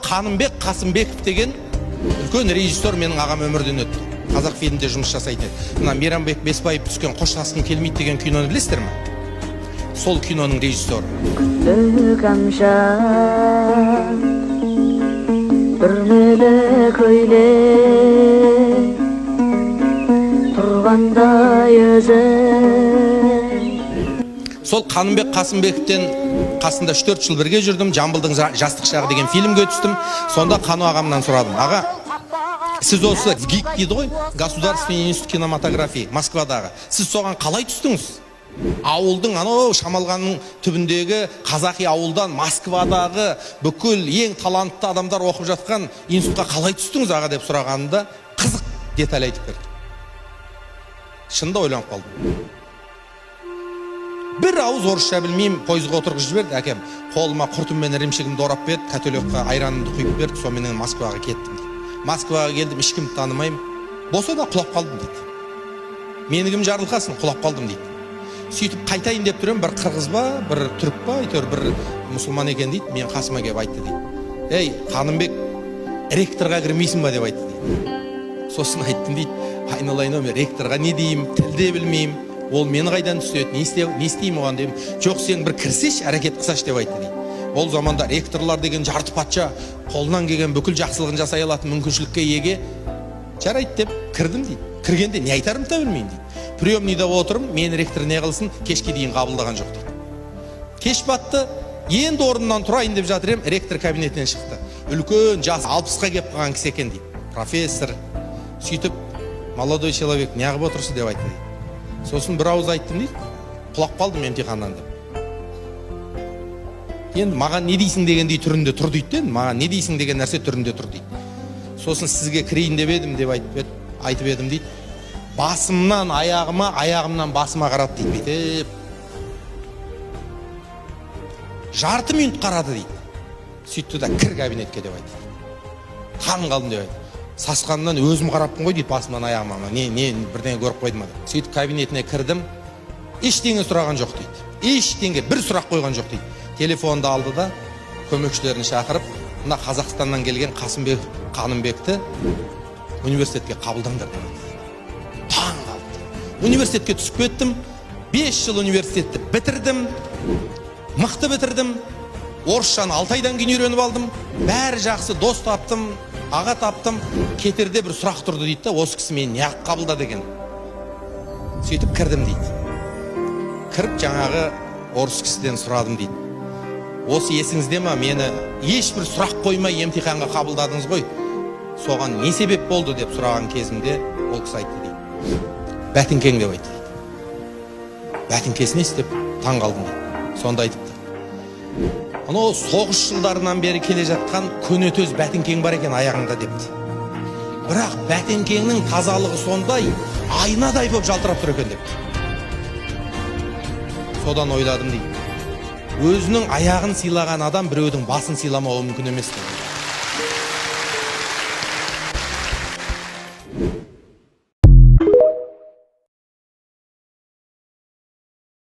Қанымбек Қасымбеков деген үлкен режиссер менің ағам өмірден өтті. Қазақ фильмінде жұмыс жасайтын еді. Мына Мейрамбек Беспаев түскен «Қоштасқым келмейді» деген киноны білесіздер ме? Сол киноның режиссері. Күндік амша бір мөлік өйле тұрғандай өзі. Сол Қанымбек Қасымбековтен қасында 3-4 жыл бірге жүрдім. Жамбылдың жастық шағы деген фильмге түстім. Сонда Қану ағамнан сұрадым: аға, сіз осы ГИК дейді ғой, Государственный институт кинематографии, Москвадағы. Сіз соған қалай түстіңіз? Ауылдың, анау Шамалғанның түбіндегі қазақи ауылдан Москвадағы бүкіл ең талантты адамдар оқып жатқан институтқа қалай түстіңіз аға деп сұрағанында қызық деталь айтып берді. Шынында ойланып қалдым. Бір ауыз орысша білмеймін, пойызға отырғызып жіберді. Әкем қолыма құртым мен ірімшігімді орап берді, котелокқа айранымды құйып берді, сонымен Москваға кеттім дейді. Москваға келдім, ешкімді танымаймын. Болса да құлап қалдым дейді. Менігім жарылқасын, құлап қалдым дейді. Сөйтіп қайтайын деп тұрмын, бір қырғыз ба, бір түрік па, әйтеуір бір мұсылман екен дейді. Мен қасыма келіп айтты дейді: ей, Қанымбек, ректорға кірмейсің ба деп айтты дейді. Сосын айттым дейді: айналайын, мен ректорға не деймін, тілде білмеймін. Ол мені қайдан түседі, не істеймін оған деймін. Жоқ, сен бір кірсеш, әрекет қылсаш деп айтты дейді. Ол заманда ректорлар деген жарты патша, қолынан келген бүкіл жақсылығын жасай алатын мүмкіншілікке еге. Жарайды деп кірдім дейді. Кіргенде не айтарымды да білмеймін дейді. Приемныйда отырмын, мен ректор не қылсын, кешке дейін қабылдаған жоқ дейді. Кеш батты, енді орнымнан тұрайын деп жатыр ем, ректор кабинетінен шықты. Үлкен, жас, 60-қа кеп қалған кісі екен дейді. Профессор. Сөйтіп: молодой человек, не қылып отырсыз деп айтты дейді. Сосын бір ауыз айттым дейді: құлап қалдым емтиханнан деп. Енді маған не дейсің дегендей түрінде тұр дейді. Маған не дейсің деген нәрсе түрінде тұр дейді. Сосын сізге кірейін деп едім деп айтып едім дейді. Басымнан аяғыма, аяғымнан басыма қарады дейді. Жарты минут қарады дейді. Сөйтті да кір кабинетке деп айтты. Таң қалдым деп айтты. Сасқаннан өзім қараппын ғой дейді, басымнан аяғыма. Не бірдеңе көріп қойдым ма? Сөйтіп кабинетіне кірдім. Ештеңе сұраған жоқ дейді. Ештеңе, бір сұрақ қойған жоқ дейді. Телефонды алды да көмекшілерін шақырып, мына Қазақстаннан келген Қанымбекті университетке қабылдаңдар деп. Таң қалды. Университетке түсіп кеттім. 5 жыл университетті бітірдім. Мықты бітірдім. Орысшаны 6 айдан кейін үйреніп алдым. Бәрі жақсы, дос таптым, аға таптым. Кетерде бір сұрақ тұрды дейді, осы кісі мені неғып қабылдады екен. Сөйтіп кірдім дейді. Кіріп жаңағы орыс кісіден сұрадым дейді: осы есіңізде ма, мені ешбір сұрақ қоймай емтиханға қабылдадыңыз ғой, соған не себеп болды деп сұраған кезімде ол кісі айтты дейді: бәтіңкең деп айтты дейді. Бәтіңкесі не істеп? Таң қалдым дейді. Сонда айтыпты: анау соғыс жылдарынан бері келе жатқан көнетөз бәтіңкең бар екен аяғыңда депті. Бірақ бәтіңкеңнің тазалығы сондай, айнадай болып жалтырап тұр екен депті. Содан ойладым дейді: өзінің аяғын сыйлаған адам біреудің басын сыйламауы мүмкін емес.